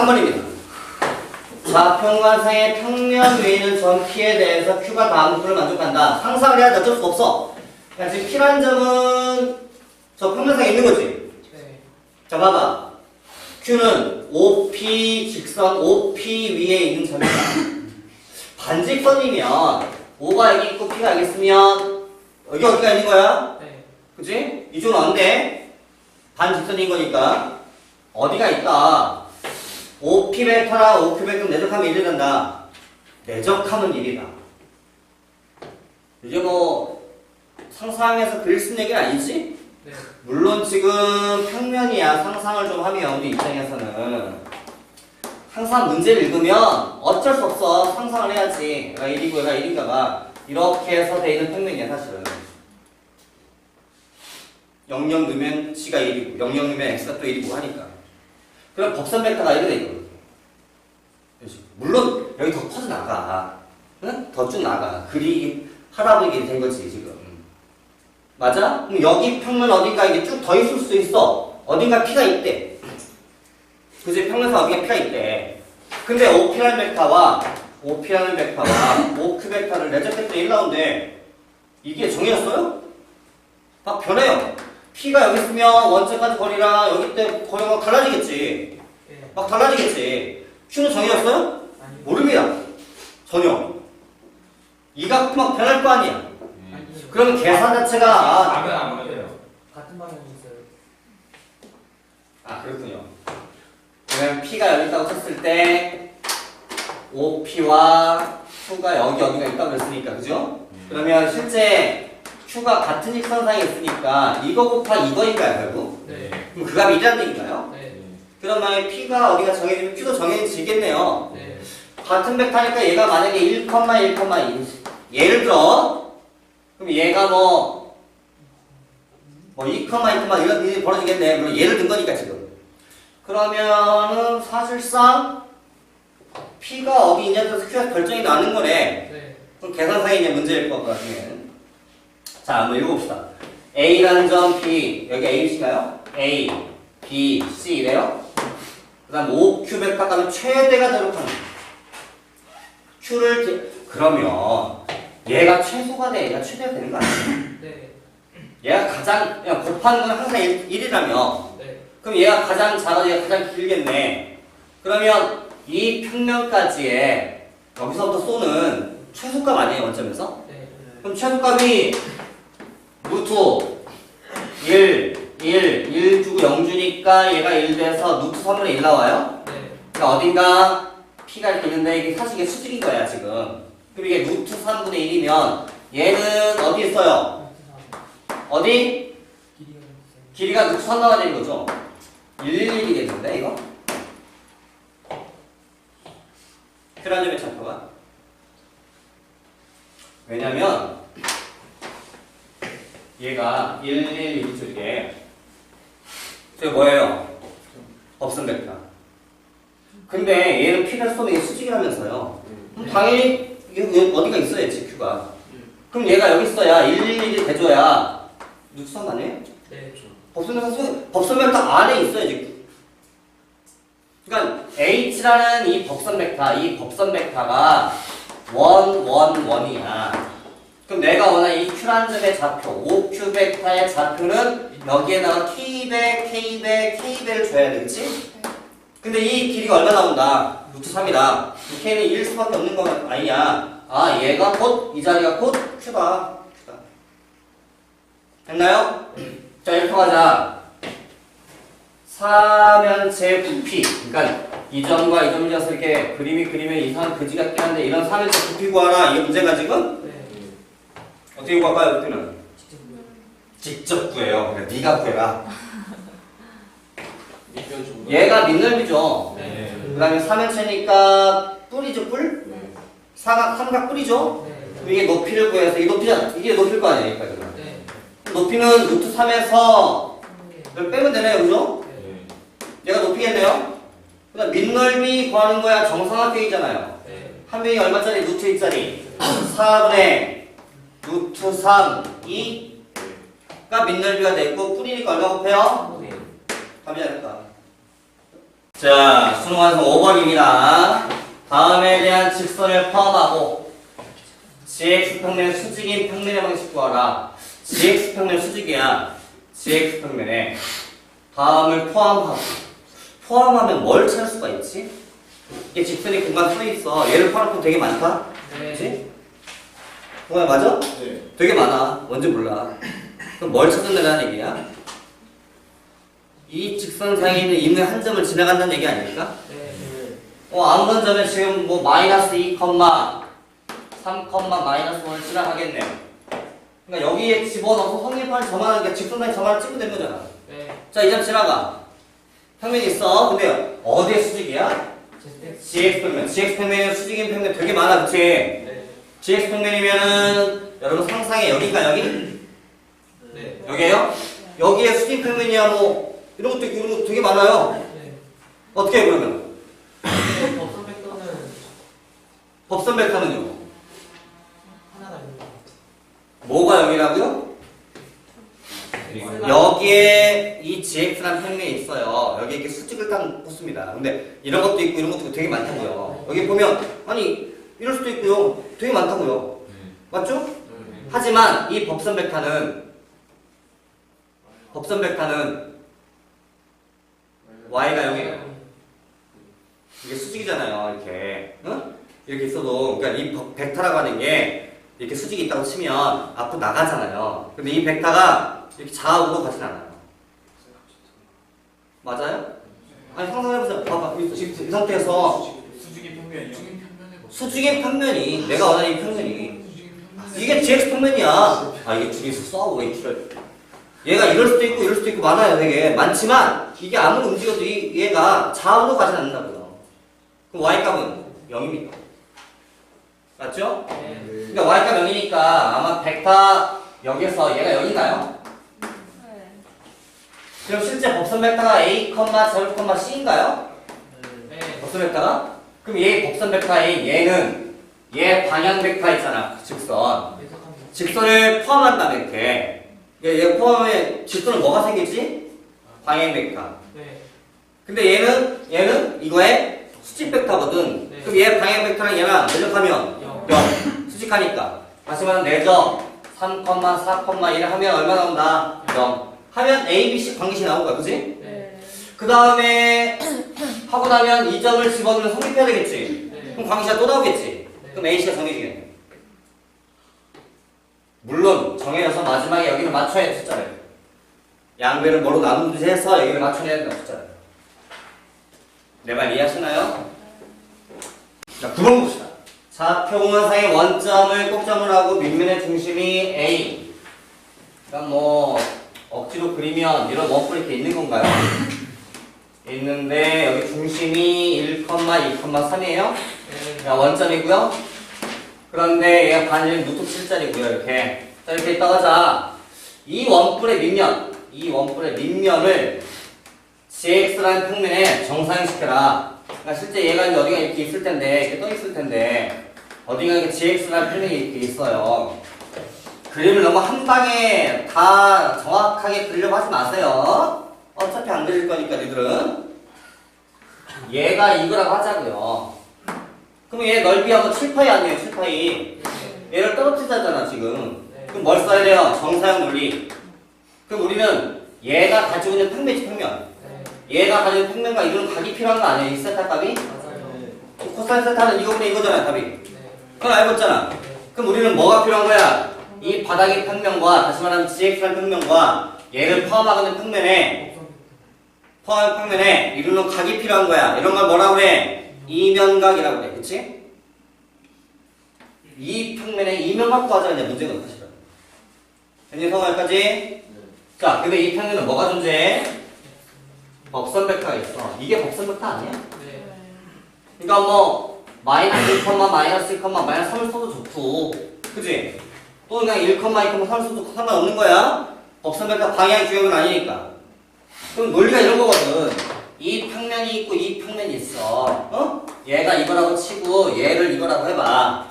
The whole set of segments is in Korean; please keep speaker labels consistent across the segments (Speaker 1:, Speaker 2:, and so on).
Speaker 1: 3번입니다. 좌평관상의 평면 위에 있는 점 P에 대해서 Q가 다음 부분을 만족한다. 상상을 해야 돼. 어쩔 수가 없어. 그러니까 지금 P라는 점은 저 평면상에 있는 거지.
Speaker 2: 네.
Speaker 1: 자, 봐봐. Q는 OP 직선 OP 위에 있는 점이다. 반직선이면 O가 여기 있고 P가 여기 있으면 여기 어디가 있는 거야?
Speaker 2: 네.
Speaker 1: 그치? 이쪽은 언데 반직선인 거니까 어디가 있다. OP 벡터랑 OQ 벡터 내적하면 1이 된다. 내적하면 1이다. 이게 뭐 상상해서 그릴 수 있는 얘기는 아니지?
Speaker 2: 네.
Speaker 1: 물론 지금 평면이야. 상상을 좀 하면 우리 입장에서는 항상 문제를 읽으면 어쩔 수 없어. 상상을 해야지. 얘가 1이고 얘가 1인가가 이렇게 해서 돼 있는 평면이야 사실은. 00 넣으면 C가 1이고 00 넣으면 X가 또 1이고 하니까. 그럼 법선 벡터가 이렇게 돼 있거든. 물론 여기 더 퍼져나가. 응? 더 쭉 나가. 글이 하다 보니 된 거지 지금. 맞아? 그럼 여기 평면 어딘가 이게 쭉 더 있을 수 있어. 어딘가 P가 있대. 그지? 평면상 어딘가 P가 있대. 근데 OP라는 벡터와 OQ벡터를 내적했더니 1 나온대. 이게 정해졌어요? 막 변해요. P가 여기 있으면 원점까지 거리랑 여기 때 거리가 막 달라지겠지.
Speaker 2: 네.
Speaker 1: 막 달라지겠지. Q는 정해졌어요?
Speaker 2: 아니요.
Speaker 1: 모릅니다. 전혀. 이 값도 막 변할 거 아니야.
Speaker 2: 아니요.
Speaker 1: 그러면 계산 자체가
Speaker 3: 답은 안 맞아요.
Speaker 2: 같은 방향이 있어요.
Speaker 1: 그렇군요. 그러면 P가 여기 있다고 쳤을 때 OP와 Q가 여기 어디가 있다고 그랬으니까 그죠? 그러면 실제 Q가 같은 직선상에 있으니까 이거 곱하 이거인가요 결국?
Speaker 2: 네.
Speaker 1: 그럼 그 값이 1이라는 얘기인가요?
Speaker 2: 네.
Speaker 1: 그럼 만약에 P가 어디가 정해지면 Q도 정해지겠네요.
Speaker 2: 네.
Speaker 1: 같은 벡터니까 얘가 만약에 1, 1,2 예를 들어 그럼 얘가 뭐 2, 2, 이런 일이 벌어지겠네. 물론 예를 든 거니까 지금. 그러면은 사실상 P가 어디 있냐에 따라서 Q가 결정이 나는 거네.
Speaker 2: 네.
Speaker 1: 그럼 계산상에 있는 문제일 것 같으면. 자, 한번 읽어봅시다. A라는 점 B, 여기 A, C가요? A, B, C 이래요? 그 다음 OQ 벡터 값은 최대가 대록하는 Q를 그러면 얘가 최소가 돼, 얘가 최대가 되는 거 아니야?
Speaker 2: 네.
Speaker 1: 얘가 가장 그냥 곱하는 건 항상 1이라며
Speaker 2: 네.
Speaker 1: 그럼 얘가 가장 작아, 얘가 가장 길겠네. 그러면 이 평면까지의 여기서부터 쏘는 최소값 아니에요, 원점에서?
Speaker 2: 네.
Speaker 1: 그럼 최소값이 루트 1 주고 0 주니까 얘가 1 돼서 루트 3분의 1 나와요?
Speaker 2: 네.
Speaker 1: 그러니까 어딘가 P가 이렇게 있는데 이게 사실 이게 수직인 거야 지금. 그럼 이게 루트 3분의 1이면 얘는 어디 있어요? 어디?
Speaker 2: 길이가 있어요.
Speaker 1: 길이가 루트 3 나와야 되는 거죠? 111이겠는데 이거? 필요한 점의 좌표가? 왜냐면 얘가 111쪽에 저게 뭐예요? 법선 벡터. 근데 얘는 P가 쏘면 이게 수직이라면서요. 그럼 당연히 이게 어디가 있어야지 Q가. 그럼 얘가 여기 있어야 111이 돼줘야 루트 3 아니에요?
Speaker 2: 네.
Speaker 1: 법선 벡터 안에 있어야지. 그러니까 H라는 이 법선 벡터가 1,1,1이야. 그럼 내가 원하는 이 Q라는 점의 좌표, OQ 벡터의 좌표는 여기에다가 K배를 줘야 되겠지? 근데 이 길이가 얼마 나온다? 루트 3이다. K는 1일 수밖에 없는 거 아니냐? 얘가 곧, 이 자리가 곧 Q다. 됐나요? 자, 이렇게 가자. 사면체 부피. 그러니까 이 점과 이 점을 져서 이렇게 그림이 그리면 이상한 그지 같긴 한데 이런 사면체 부피 구하라. 이게 문제가 지금?
Speaker 2: 네.
Speaker 1: 어떻게 구할까요, 그때는?
Speaker 2: 직접 뭐야?
Speaker 1: 직접 구해요. 그러니까 네가 구해라. 얘가 밑넓이죠.
Speaker 2: 네.
Speaker 1: 그 다음에 사면체니까 뿔이죠, 뿔?
Speaker 3: 네.
Speaker 1: 삼각 뿔이죠?
Speaker 2: 네.
Speaker 1: 그럼 이게 높이를 구해서 이 높이잖아. 이게 높일 거 아니야, 여기까지는.
Speaker 2: 네.
Speaker 1: 높이는 루트 3에서
Speaker 2: 네.
Speaker 1: 빼면 되네요, 그죠?
Speaker 2: 네.
Speaker 1: 얘가 높이겠네요? 그 다음 밑넓이 구하는 거야 정삼각형이잖아요.
Speaker 2: 네.
Speaker 1: 한 명이 얼마짜리? 루트 2짜리 4분의 루트 3, 2가 밑넓이가 되고 뿔이니까 얼마 곱해요?
Speaker 2: 네.
Speaker 1: 답이 아닐까? 자, 수능 완성 5번입니다. 다음에 대한 직선을 포함하고 gx평면 수직인 평면의 방식 구하라. gx평면 수직이야. gx평면에 다음을 포함하면 뭘 찾을 수가 있지? 이게 직선이 공간 서 있어. 얘를 포함하면 되게 많다? 그렇지? 공간 맞아?
Speaker 3: 네.
Speaker 1: 되게 많아. 뭔지 몰라. 그럼 뭘 찾는다는 얘기야? 이 직선 사이에 있는 한 점을 지나간다는 얘기 아닙니까?
Speaker 2: 네.
Speaker 1: 아무런 점에 지금 뭐 마이너스 2, 3, 마이너스 1을 지나가겠네요. 그러니까 여기에 집어넣어서 성립할 저만한 게 직선 사이 저만을 찍으면 되는 거잖아.
Speaker 2: 네.
Speaker 1: 자, 이 점 지나가. 평면이 있어. 근데 어디에 수직이야? gx평면. gx평면에 수직인 평면 되게 많아, 그치?
Speaker 2: 네.
Speaker 1: gx평면이면은 여러분 상상해. 여기가 여기?
Speaker 2: 네.
Speaker 1: 여기에요? 여기에 수직 평면이야 뭐 이런 것도 있고 이런 것도 되게 많아요.
Speaker 2: 네.
Speaker 1: 어떻게 해 그러면?
Speaker 2: 법선 벡터는
Speaker 1: 법선 벡터는요?
Speaker 2: 하나가 있는 거.
Speaker 1: 뭐가 여기라고요? 여기에 이 gx라는 평면이 있어요. 여기에 이렇게 수직을 딱 꽂습니다. 근데 이런 것도 있고 이런 것도 있고 되게 많다고요. 여기 보면 아니 이럴 수도 있고요. 되게 많다고요. 맞죠? 하지만 이 법선 벡터는 y가 0이에요. 이게 수직이잖아요. 이렇게 응? 이렇게 있어도 그러니까 이 벡터라고 하는 게 이렇게 수직이 있다고 치면 앞으로 나가잖아요. 근데 이 벡터가 이렇게 좌우로 가진 않아요. 맞아요? 아니 상상해보세요. 봐봐. 지금 이 상태에서
Speaker 3: 수직인 평면이요?
Speaker 1: 수직의 평면이 내가 원하는 이 평면이 이게 gx 평면이야. 이게 중에서 써. 왜 이럴 얘가 이럴 수도 있고 이럴 수도 있고 많아요. 되게 많지만 이게 아무리 움직여도 얘가 좌우로 가진 않는다고요. 그럼 y값은 0입니다. 맞죠?
Speaker 2: 네.
Speaker 1: 그러니까 y값 0이니까 아마 벡터 여기서 얘가 0인가요? 그럼 실제 법선 벡터가 a, 0,c인가요?
Speaker 2: 네.
Speaker 1: 법선 벡터가? 그럼 얘 법선 벡터의 얘는 얘 방향 벡터 있잖아. 직선.
Speaker 2: 계속합니다.
Speaker 1: 직선을 포함한다면 이렇게 얘 포함에 직선은 뭐가 생기지? 방향 벡터.
Speaker 2: 네.
Speaker 1: 근데 얘는 이거의 수직 벡터거든.
Speaker 2: 네.
Speaker 1: 그럼 얘 방향 벡터랑 얘랑 대적하면 0. 수직하니까. 다시 말하면 내적 3, 4, 1을 하면 얼마 나온다? 0. 하면 A, B, C 관계식 나온 거야. 그지?
Speaker 2: 네.
Speaker 1: 그 다음에 하고 나면 이 점을 집어넣으면 성립해야 되겠지?
Speaker 2: 네.
Speaker 1: 그럼 관계시가 또 나오겠지? 그럼 A씨가 정해지겠네. 물론 정해져서 마지막에 여기를 맞춰야 돼. 숫자를. 양배를 뭐로 나누듯이 해서 여기를 맞춰야 된다. 숫자를. 내 말 이해하시나요? 자, 9번 봅시다. 좌표공간상의 원점을 꼭점을 하고 밑면의 중심이 A. 그러니까 뭐 억지로 그리면 이런 원뿔 이렇게 있는 건가요? 있는데 여기 중심이 1, 2, 3이에요?
Speaker 2: 네.
Speaker 1: 원점이고요. 그런데 얘가 반지름 루트 7짜리고요. 이렇게. 자, 이렇게 있다가 자, 이 원뿔의 밑면을 gx라는 평면에 정사형시켜라. 그러니까 실제 얘가 이제 어디가 이렇게 있을 텐데, 이렇게 떠 있을 텐데, 어디가 이렇게 gx라는 평면이 이렇게 있어요. 그림을 너무 한 방에 다 정확하게 그리려고 하지 마세요. 어차피 안 그릴 거니까 니들은. 얘가 이거라고 하자고요. 그럼 얘 넓이가 뭐 7파이 아니에요? 7파이. 얘를 떨어뜨리자잖아 지금. 그럼 뭘 써야 돼요? 정사형 논리. 그럼 우리는 얘가 가지고 있는 평면이지 평면. 얘가 가지고 있는 평면과 이거는 각이 필요한 거 아니에요? 이 세타 값이?
Speaker 2: 맞아요.
Speaker 1: 코사인 세타는 이거보다 이거잖아요 답이.
Speaker 2: 네.
Speaker 1: 그건 알고 있잖아. 그럼 우리는 뭐가 필요한 거야? 이 바닥의 평면과 다시 말하면 gx라는 평면과 얘를 포함하고 있는 평면에 포함한 평면에 이루는 각이 필요한 거야. 이런 걸 뭐라고 그래? 이면각이라고 그래. 그치? 이 평면에 이면각 구하자. 이제 문제가 사실은. 현재 성화까지. 자, 근데 이 평면은 뭐가 존재해? 법선 벡터가 있어. 이게 법선 벡터 아니야?
Speaker 2: 네.
Speaker 1: 그러니까 뭐 마이너스 1, 마이너스 1, 마이너스 3을 써도 좋고, 그치? 또 그냥 1, 2, 3을 써도 상관없는 거야. 법선 벡터 방향 주역은 아니니까. 그럼 논리가 이런 거거든. 이 평면이 있고 이 평면이 있어. 어? 얘가 이거라고 치고 얘를 이거라고 해봐.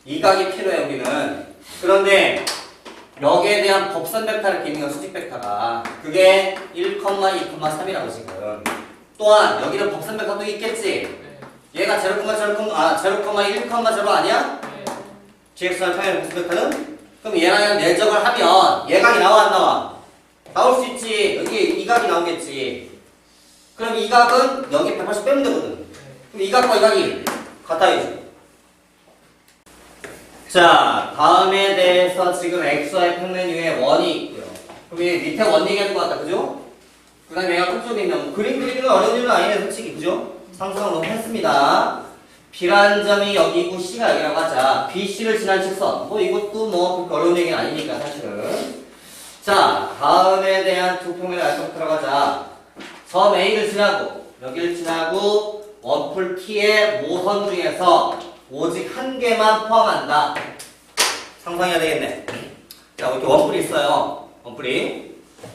Speaker 1: 이 각이 필요해 우리는. 그런데 여기에 대한 법선 벡터 이렇게 있는 건 수직 벡터가 그게 1, 2, 3이라고 지금. 또한 여기는 법선배각도 있겠지.
Speaker 2: 네.
Speaker 1: 얘가 0,0,0, 1,0 아니야?
Speaker 2: 네.
Speaker 1: GXR 평행 복선배각은? 그럼 얘랑 내적을 하면 얘각이 나와 안 나와? 나올 수 있지. 여기 이 각이 나오겠지. 그럼 이 각은 여기 180 빼면 되거든. 그럼 이 각과 이 각이 같아야지. 자, 다음에 대해서 지금 XY 평면 위에 원이 있고요. 그럼 이 밑에 원 얘기하는 것 같다, 그죠? 그 다음에 얘가 끝쪽에 있는 그림 그리기는 어려운 일은 아니네, 솔직히, 그죠? 상상을 너무 했습니다. B라는 점이 여기고 C가 여기라고 하자. BC를 지난 직선. 뭐 이것도 뭐 그렇게 어려운 얘기는 아니니까, 사실은. 자, 다음에 대한 두 평면을 알고 들어가자. 점 A를 지나고, 여기를 지나고, 원풀 T의 모선 중에서 오직 한 개만 포함한다. 상상해야 되겠네. 자, 이렇게 원뿔이 있어요.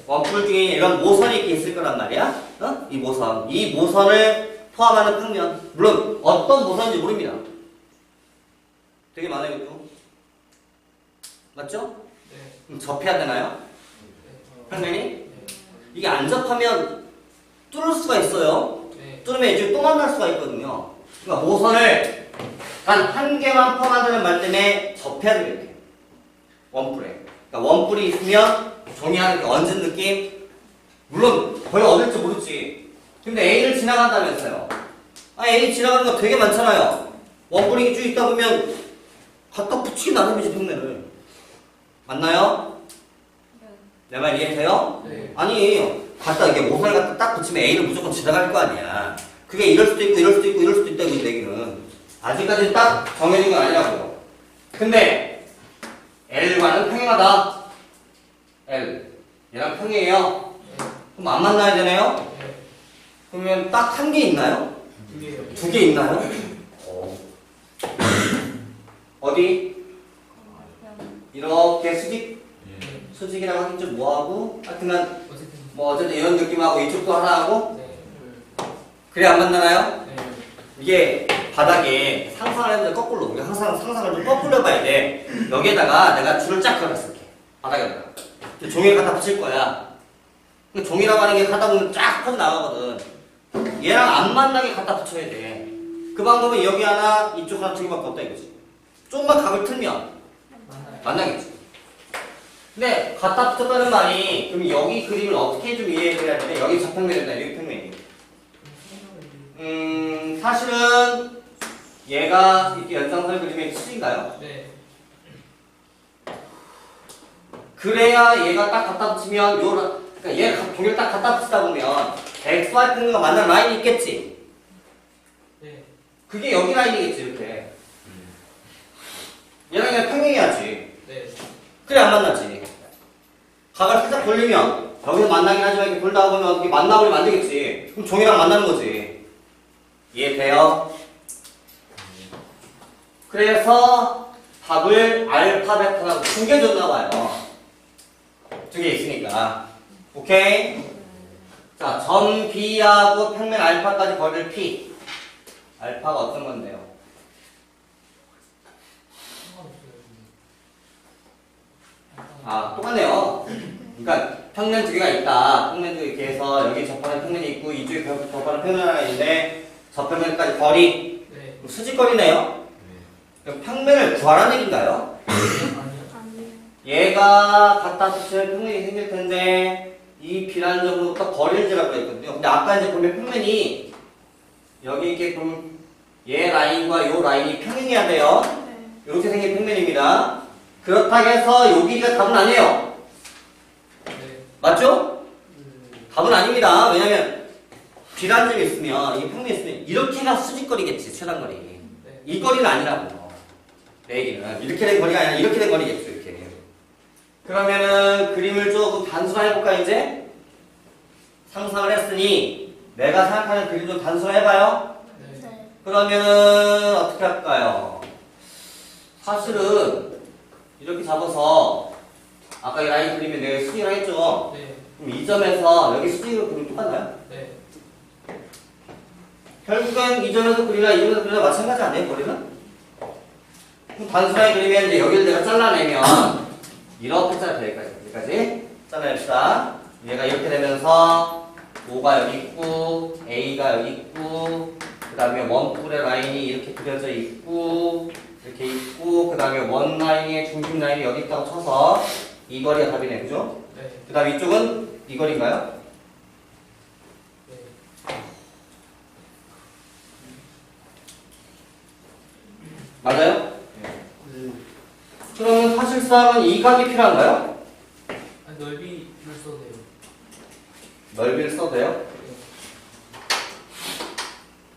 Speaker 1: 원뿔 중에 이런 모선이 이렇게 있을 거란 말이야. 어? 이 모선을 포함하는 평면. 물론 어떤 모선인지 모릅니다. 되게 많아요, 이것도. 맞죠?
Speaker 2: 네.
Speaker 1: 그럼 접해야 되나요? 평면이?
Speaker 2: 네.
Speaker 1: 이게 안 접하면 뚫을 수가 있어요.
Speaker 2: 네.
Speaker 1: 뚫으면 이제 또 만날 수가 있거든요. 그러니까 모선을 단 한 개만 포함한다는 말 때문에 접해야 되겠네. 원뿔에. 그러니까 원뿔이 있으면 종이하는 게 얹은 느낌. 물론 거의 얻을지 모르지. 근데 A를 지나간다면서요. 아, A 지나가는 거 되게 많잖아요. 원뿔이 쭉 있다 보면 갖다 붙이기 나름이지 평면을. 맞나요? 내 말 이해돼요?
Speaker 2: 네.
Speaker 1: 아니, 갖다 이게 모선을 갖다 딱 붙이면 A를 무조건 지나갈 거 아니야. 그게 이럴 수도 있고 이럴 수도 있고 이럴 수도 있다고 이 얘기는. 아직까지는 딱 정해진 건 아니라고요. 근데 L과는 평행하다. L. 얘랑 평행해요. 그럼 안 만나야 되네요?
Speaker 2: 네.
Speaker 1: 그러면 딱 한 개 있나요?
Speaker 2: 두 개요.
Speaker 1: 두 개 있나요? 어디? 이렇게 수직? 수직이라고 하긴 좀 뭐하고 하여튼간
Speaker 2: 어쨌든.
Speaker 1: 뭐 어쨌든 이런 느낌하고 이쪽도 하나 하고
Speaker 2: 네.
Speaker 1: 그래 안 만나나요?
Speaker 2: 네.
Speaker 1: 이게 바닥에 상상을 해보면 거꾸로 우리 항상 상상을 좀 거꾸로 해봐야 돼. 여기에다가 내가 줄을 쫙 걸었을게. 바닥에다가 종이를 갖다 붙일 거야. 그 종이라고 하는 게 하다 보면 쫙 퍼져나가거든. 얘랑 안 만나게 갖다 붙여야 돼. 그 방법은 여기 하나 이쪽 하나 두 개밖에 없다 이거지. 조금만 각을 틀면
Speaker 2: 맞나요?
Speaker 1: 만나겠지. 근데 갖다 붙였다는 말이 그럼 여기 그림을 어떻게 좀 이해해야 되냐. 여기 좌평면이 된다. 여기 평면이. 사실은 얘가 이렇게 연장선을 그리면 수직인가요?
Speaker 2: 네.
Speaker 1: 그래야 얘가 딱 갖다 붙이면 그러니까 얘가 종이를 딱 갖다 붙이다 보면 XY 평면과 만나는 라인이 있겠지.
Speaker 2: 네.
Speaker 1: 그게 여기 라인이겠지 이렇게. 얘랑 그냥 평행해야지.
Speaker 2: 네.
Speaker 1: 그래 안 만나지. 각을 살짝 돌리면 여기서 만나긴 하지만 이렇게 돌다 보면 어떻게 만나버리면 안 되겠지. 그럼 종이랑 만나는 거지. 이해돼요? 그래서 답을 알파, 베타라고 두 개 줬나 봐요. 두 개 있으니까. 오케이? 자, 점 B하고 평면 알파까지 거리를 P. 알파가 어떤 건데요? 아, 똑같네요. 그러니까 평면 두 개가 있다. 평면도 이렇게 해서 여기 접하는 평면이 있고 이쪽에 접하는 평면 하나 있는데 저평면까지 거리
Speaker 2: 네.
Speaker 1: 수직거리네요. 그럼 평면을 구하라는 얘기인가요?
Speaker 2: 아니요.
Speaker 1: 얘가 갖다 붙이면 평면이 생길 텐데 이 B라는 점으로부터 거리를 재라고 했거든요. 근데 아까 이제 보면 평면이 여기 이렇게 보면 얘 라인과 요 라인이 평행해야 돼요. 이렇게 생긴 평면입니다. 그렇다고 해서 요 길이가 답은 아니에요.
Speaker 2: 네.
Speaker 1: 맞죠? 답은 아닙니다. 왜냐면 B라는 점이 있으면 이 평면이 있으면 이렇게가 수직거리겠지. 최단거리.
Speaker 2: 네.
Speaker 1: 이 거리는 아니라고. 내 얘기는 이렇게 된 거리가 아니라 이렇게 된 거리겠죠. 이렇게. 그러면은 그림을 조금 단순화해볼까 이제? 상상을 했으니 내가 생각하는 그림 좀 단순화해봐요.
Speaker 2: 네.
Speaker 1: 그러면은 어떻게 할까요? 사실은 이렇게 잡아서 아까 이 라인 그리면 내가 수직을 했죠?
Speaker 2: 네.
Speaker 1: 그럼 이 점에서 여기 수직으로 그리면 똑같나요?
Speaker 2: 네.
Speaker 1: 결국엔 이 점에서 그리나 이 점에서 그리나 마찬가지 아니에요? 거리는? 그럼 단순하게 그리면 이제 여기를 내가 잘라내면 이렇게 잘라요. 여기까지 잘라냅시다. 얘가 이렇게 되면서 O가 여기 있고 A가 여기 있고 그 다음에 원뿔의 라인이 이렇게 그려져 있고 이렇게 있고 그 다음에 원 라인의 중심 라인이 여기 있다고 쳐서 이 거리가 답이네, 그죠?
Speaker 2: 네.
Speaker 1: 그 다음 이쪽은 이 거리인가요?
Speaker 2: 네.
Speaker 1: 맞아요? 그러면 사실상은 이 각이 필요한가요?
Speaker 2: 아, 넓이를 써도 돼요.
Speaker 1: 넓이를 써도 돼요?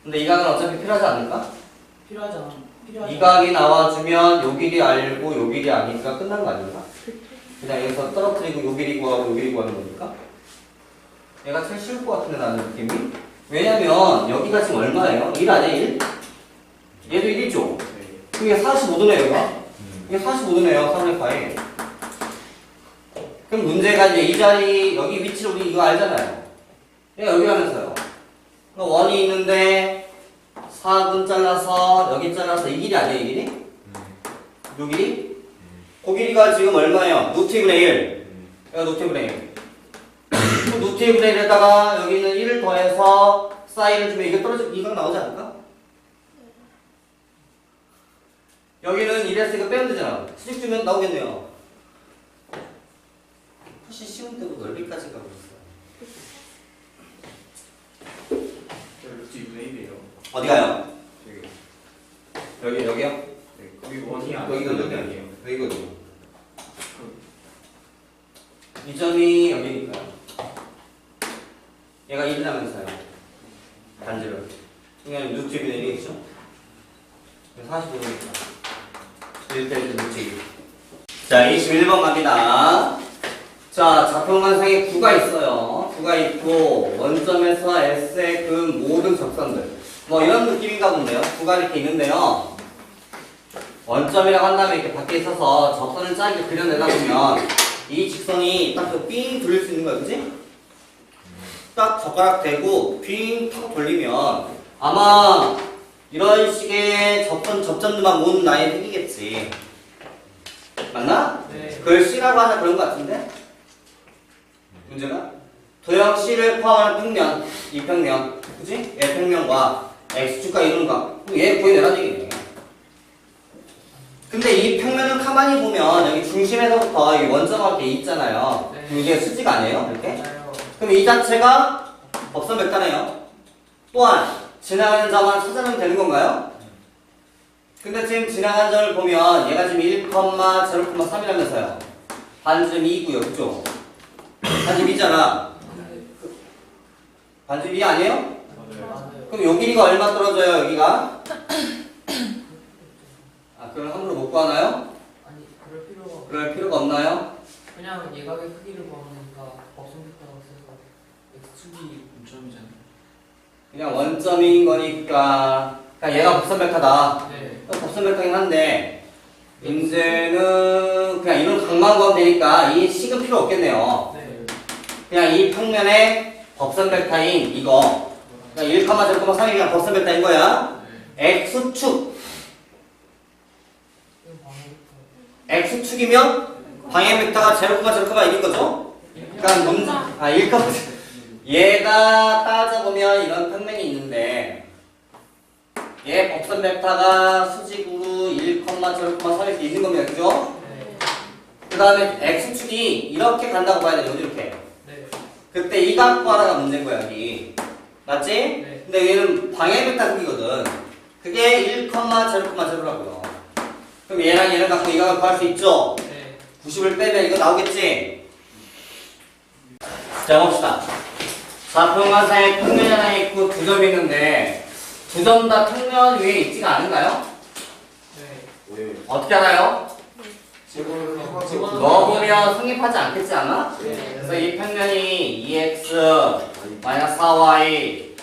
Speaker 1: 근데 이 각은 어차피 필요하지 않을까?
Speaker 2: 필요하잖아.
Speaker 1: 이 각이 나와주면 요 길이 알고 요 길이 아니까 끝난 거 아닌가? 그냥 여기서 떨어뜨리고 요 길이 구하고 요 길이 구하는 거니까? 얘가 제일 쉬울 것 같은데 나는 느낌이? 왜냐면 여기가 지금 얼마예요? 1 아니야 1? 얘도 1이죠? 그게 45도네요 얘가? 이게 45도네요 3의 파이. 그럼 문제가 이제 이 자리 여기 위치를 우리 이거 알잖아요. 얘가 여기라면서요. 그럼 원이 있는데 4분 잘라서 여기 잘라서 이 길이 아니에요 이 길이? 요 길이? 그 길이가 지금 얼마예요? 루트 2분의 1. 여기가 루트 2분의 1. 그 루트 2분의 1에다가 여기는 1을 더해서 사인을 주면 이게 떨어지면 이각 나오지 않을까? 여기는 1에서 이거 빼면 되잖아. 수직 주면 나오겠네요. 훨씬 쉬운 때도 넓이까지 가고 있어요.
Speaker 3: 루트 2분의 1이에요.
Speaker 1: 어디 가요?
Speaker 3: 여기.
Speaker 1: 여기요?
Speaker 3: 네, 거기 원이
Speaker 1: 여기가 여기
Speaker 3: 아니에요.
Speaker 1: 여기거든요. 이 점이 여기니까요. 얘가 1이라면서요. 반지를. 그냥 루트 2분의 1이겠죠? 45도니까. 1대1 루트 2. 자, 21번 갑니다. 자, 좌표관상에 9가 있어요. 9가 있고, 원점에서 S의 그 모든 접선들. 뭐 이런 느낌인가 본데요. 9가 이렇게 있는데요. 원점이라고 한다음에 이렇게 밖에 있어서 접선을 짧게 그려내다 보면 이 직선이 딱 삥 돌릴 수 있는 거야, 그지? 딱 젓가락 대고 삥 탁 돌리면 아마 이런 식의 접점들만 모은 라인이 생기겠지. 맞나?
Speaker 2: 네.
Speaker 1: 그걸 C라고 하나 그런 것 같은데? 문제가? 도형 C를 포함하는 평면, 이 평면, 그지? 얘 평면과 X축과 이루는 각. 그럼 얘 구해내라는 얘기네. 근데 이 평면을 가만히 보면 여기 중심에서부터 이 원점하고 이렇게 있잖아요.
Speaker 2: 네.
Speaker 1: 그럼 이게 수지가 아니에요? 이렇게?
Speaker 2: 맞아요.
Speaker 1: 그럼 이 자체가 법선 벡터네요. 또한 지나가는 점만 찾아내면 되는 건가요? 근데 지금 지나간 점을 보면 얘가 지금 1,0,3이라면서요. 반점 2고요. 그죠? 반점 2잖아. 반점 2 아니에요?
Speaker 3: 맞아요.
Speaker 2: 맞아요.
Speaker 1: 그럼 요 길이가 얼마 떨어져요? 여기가? 아, 그럼 함부로 못 구하나요?
Speaker 2: 아니, 그럴 필요가
Speaker 1: 그럴 필요가 없나요?
Speaker 2: 그냥 예각의 크기를 구하니까 법성부터 써서 x축이
Speaker 3: 5점이잖아요.
Speaker 1: 그냥 원점인 거니까. 그러니까 얘가 법선 벡터다.
Speaker 2: 네.
Speaker 1: 법선 벡터긴 한데 문제는 그냥 이런 각만 구하면 되니까 이 식은 필요 없겠네요.
Speaker 2: 네.
Speaker 1: 그냥 이 평면의 법선 벡터인 이거 그러니까 1,0,3이 그냥 법선 벡터인 거야. X축
Speaker 2: 이건 방어부터.
Speaker 1: X축이면 방향 벡터가 0,0,1인 거죠? 그러니까 문제 1, 얘가 따져보면 이런 평면이 있는데 얘 법선 벡터가 수직으로 1,0,3 이렇게 있는 겁니다. 그죠?
Speaker 2: 네.
Speaker 1: 그 다음에 X축이 이렇게 간다고 봐야 돼요. 이렇게.
Speaker 2: 네.
Speaker 1: 그때 이 각 구하라가 문제인 거야, 여기. 맞지?
Speaker 2: 네.
Speaker 1: 근데 얘는 방향 벡터 크기거든. 그게 1,0,0라고요. 그럼 얘랑 얘를 갖고 이 각을 구할 수 있죠?
Speaker 2: 네.
Speaker 1: 90을 빼면 이거 나오겠지? 자, 봅시다. 좌표관상에 평면이 하나 있고 두 점이 있는데 두 점 다 평면 위에 있지가 않은가요?
Speaker 2: 네.
Speaker 3: 왜?
Speaker 1: 어떻게 알아요?
Speaker 3: 제곱을
Speaker 1: 넣어보면 성립하지 않겠지 않아?
Speaker 2: 네.
Speaker 1: 그래서 이 평면이 2x 마이너스 4y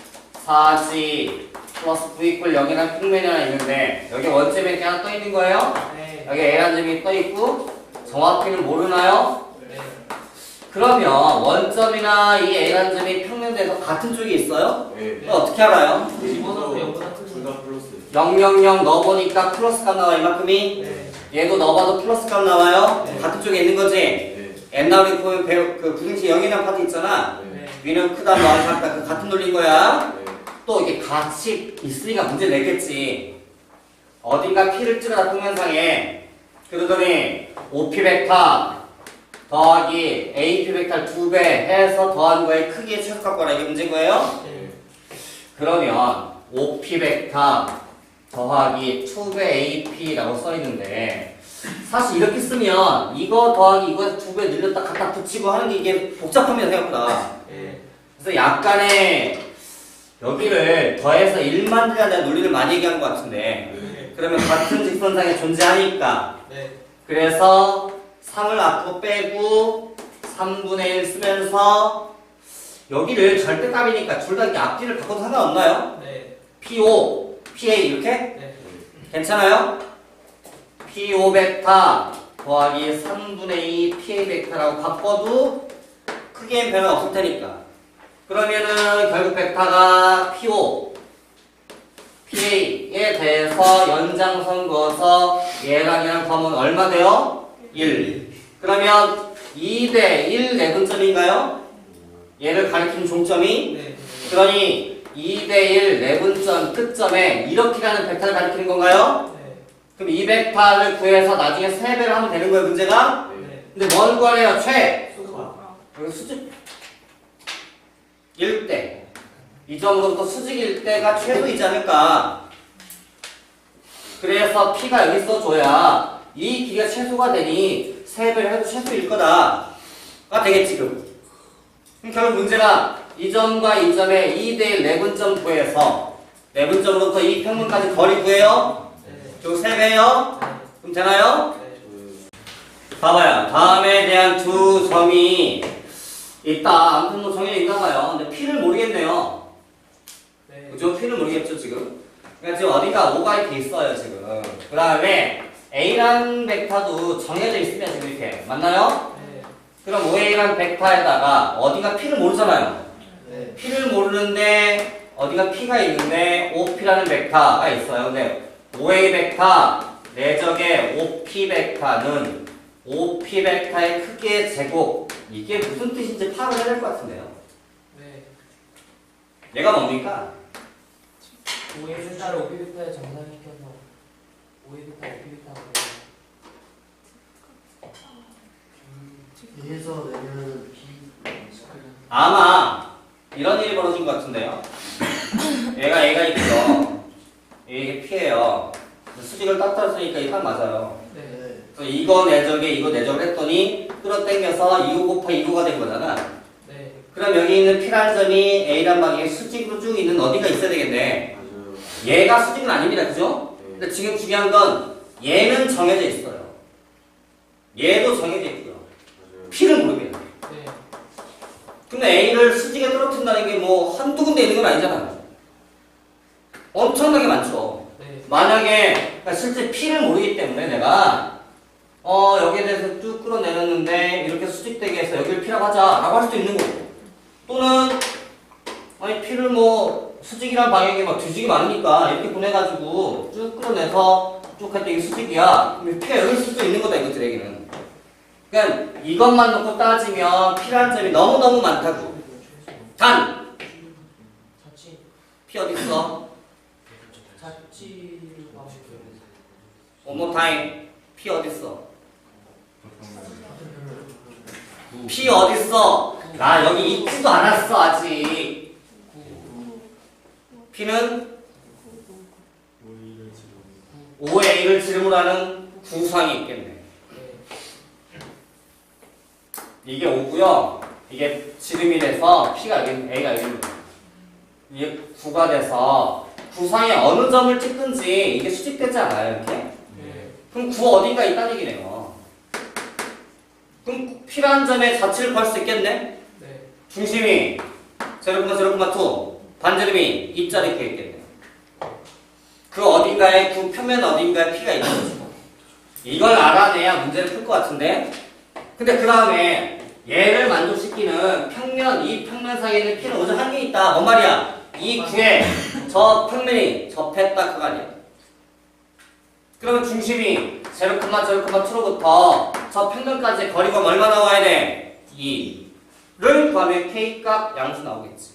Speaker 1: 4g 플러스 9 이퀄 0이라는 평면이 하나 있는데 여기 원점이 이렇게 하나 떠 있는 거예요?
Speaker 2: 네.
Speaker 1: 여기 A라는 점이 떠 있고 정확히는 모르나요?
Speaker 2: 네.
Speaker 1: 그러면 원점이나 이 A라는 점이 평면대에서 같은 쪽이 있어요?
Speaker 3: 네.
Speaker 1: 그럼 어떻게 알아요?
Speaker 2: 집어넣고 영보다
Speaker 3: 둘다 플러스.
Speaker 1: 0, 0, 0 넣어보니까 플러스 값 나와 이만큼이
Speaker 2: 네.
Speaker 1: 얘도 넣어봐도 플러스 값 나와요?
Speaker 2: 네.
Speaker 1: 같은 쪽에 있는 거지?
Speaker 3: 네.
Speaker 1: 옛날에 보면 그 부등식 0이라는 파트 있잖아.
Speaker 3: 네.
Speaker 2: 네.
Speaker 1: 위는 크다 뭐하는 작다 그 같은 논리인 거야.
Speaker 3: 네.
Speaker 1: 또 이게 같이 있으니까 문제를 냈겠지. 어딘가 P를 찍어라 평면상에. 그러더니 OP 벡터 더하기 AP 벡터 2배 해서 더한 거에 크기의 최소값과라 이게 문제인 거예요.
Speaker 2: 네.
Speaker 1: 그러면 OP 벡터 더하기 2배 AP라고 써 있는데 사실 이렇게 쓰면 이거 더하기 이거 2배 늘렸다 갖다 붙이고 하는 게 이게 복잡합니다 생각보다.
Speaker 2: 네.
Speaker 1: 그래서 약간의 여기를 더해서 1만 들여야 되는 논리를 많이 얘기한 것 같은데 그러면 같은 직선상에 존재하니까
Speaker 2: 네.
Speaker 1: 그래서 3을 앞으로 빼고 3분의 1 쓰면서 여기를 절대값이니까 둘 다 앞뒤를 바꿔도 상관없나요?
Speaker 2: 네.
Speaker 1: PO, PA 이렇게?
Speaker 2: 네.
Speaker 1: 괜찮아요? PO 벡터 더하기 3분의 2 PA 벡터라고 바꿔도 크기엔 변화 없을 테니까 그러면은 결국 벡터가 PO, PA에 대해서 연장선 그어서 얘랑 얘랑 더하면 얼마 돼요? 1. 그러면 2대 1 내분점인가요? 얘를 가리키는 종점이?
Speaker 2: 네.
Speaker 1: 그러니 2대 1 내분점 끝점에 이렇게라는 벡터를 가리키는 건가요?
Speaker 2: 네.
Speaker 1: 그럼 이 벡터를 구해서 나중에 3배를 하면 되는 거예요, 문제가?
Speaker 2: 네.
Speaker 1: 근데 뭘 구하래요? 최!
Speaker 2: 수가.
Speaker 1: 여기 수직 1대. 이 점으로부터 수직 1대가 최소이지 않을까? 그래서 P가 여기 써줘야 이 길이가 최소가 되니 3배를 해도 최소일 거다가 되겠지, 그럼 결국 문제가 이 점과 이 점의 2대1 내분점 구해서 내분점으로부터 이 평면까지 거리 구해요.
Speaker 2: 네.
Speaker 1: 결국 3배예요.
Speaker 2: 네.
Speaker 1: 그럼 되나요?
Speaker 2: 네.
Speaker 1: 봐봐요. 다음에 대한 두 점이 있다. 아무튼 뭐 정해져 있나봐요. 근데 P를 모르겠네요.
Speaker 2: 네.
Speaker 1: 그죠? P를 모르겠죠, 지금? 그러니까 지금 어디가 5가 이렇게 있어요, 지금. 그 다음에 A라는 벡터도 정해져 있으면 지금 이렇게. 맞나요?
Speaker 2: 네.
Speaker 1: 그럼 5A라는 벡터에다가 어디가 P를 모르잖아요.
Speaker 2: 네.
Speaker 1: P를 모르는데 어디가 P가 있는데 OP라는 벡터가 있어요. 근데 5A 벡터 내적의 OP 벡터는 OP 벡터의 크기의 제곱 이게 무슨 뜻인지 파악을 해야 될 것 같은데요.
Speaker 2: 네.
Speaker 1: 얘가 뭡니까?
Speaker 2: 오해를 따라 오비비타에 정상시켜서 오해비타 오비비타로.
Speaker 4: 위에서 내면 B
Speaker 1: 아마 이런 일이 벌어진 것 같은데요. 얘가 있죠. 이게 P예요. 수직을 딱 떨어지니까 이게 딱 맞아요.
Speaker 2: 네.
Speaker 1: 그래서 이거 내적에 이거 내적을 했더니 끌어당겨서 2호 곱하기 2호가 된 거잖아.
Speaker 2: 네.
Speaker 1: 그럼 여기 있는 P라는 점이 A란 방향에 수직으로 쭉 있는 어디가 있어야 되겠네.
Speaker 3: 맞아요.
Speaker 1: 얘가 수직은 아닙니다. 그죠?
Speaker 3: 네.
Speaker 1: 근데 지금 중요한 건 얘는 정해져 있어요. 얘도 정해져 있고요.
Speaker 3: 맞아요.
Speaker 1: P를 모르겠네.
Speaker 2: 네.
Speaker 1: 근데 A를 수직에 떨어뜨린다는 게 뭐 한두 군데 있는 건 아니잖아요. 엄청나게 많죠.
Speaker 2: 네.
Speaker 1: 만약에 그러니까 실제 P를 모르기 때문에 내가 여기에 대해서 쭉 끌어내렸는데 이렇게 수직되게 해서 여기를 P라고 하자라고 할 수도 있는 거고 또는 아니 P를 뭐 수직이란 방향이 막 뒤지기 많으니까 이렇게 보내가지고 쭉 끌어내서 쭉 했더니 이게 수직이야. 그럼 P가 여기일 수도 있는 거다 이것들에게는. 그러니까 이것만 놓고 따지면 P라는 점이 너무너무 많다고. 단
Speaker 2: 자치.
Speaker 1: P 어디 있어?
Speaker 2: 자치를 하고 싶어요.
Speaker 1: One more time. P 어디 있어? P 어디 있어? 나 여기 있지도 않았어 아직. P는 5A를 지름으로 하는 구상이 있겠네.
Speaker 2: 네.
Speaker 1: 이게 5고요. 이게 지름이 돼서 P가 여기 A가 여기 있는 거예요. 이게 9가 돼서 구상에 어느 점을 찍든지 이게 수직되지 않아요 이렇게?
Speaker 2: 네.
Speaker 1: 그럼 9 어딘가 있다는 얘기네요. 그럼 P라는 점에 자치를 구할 수 있겠네?
Speaker 2: 네.
Speaker 1: 중심이 0,0,2 반지름이 2짜리 이렇게 있겠네요. 그 어딘가에 그 표면 어딘가에 P가 있는 거죠. 이걸 알아내야 문제를 풀 것 같은데 근데 그 다음에 얘를 만족시키는 평면 이 평면 사이에 있는 P는 오직 한 개 있다. 뭔 말이야? 이 구에 저 평면이 접했다 그거 아니야? 그러면 중심이 0,0,2로부터 저 평면까지 거리가 얼마 나와야 돼? 2. 를 구하면 K 값 양수 나오겠지.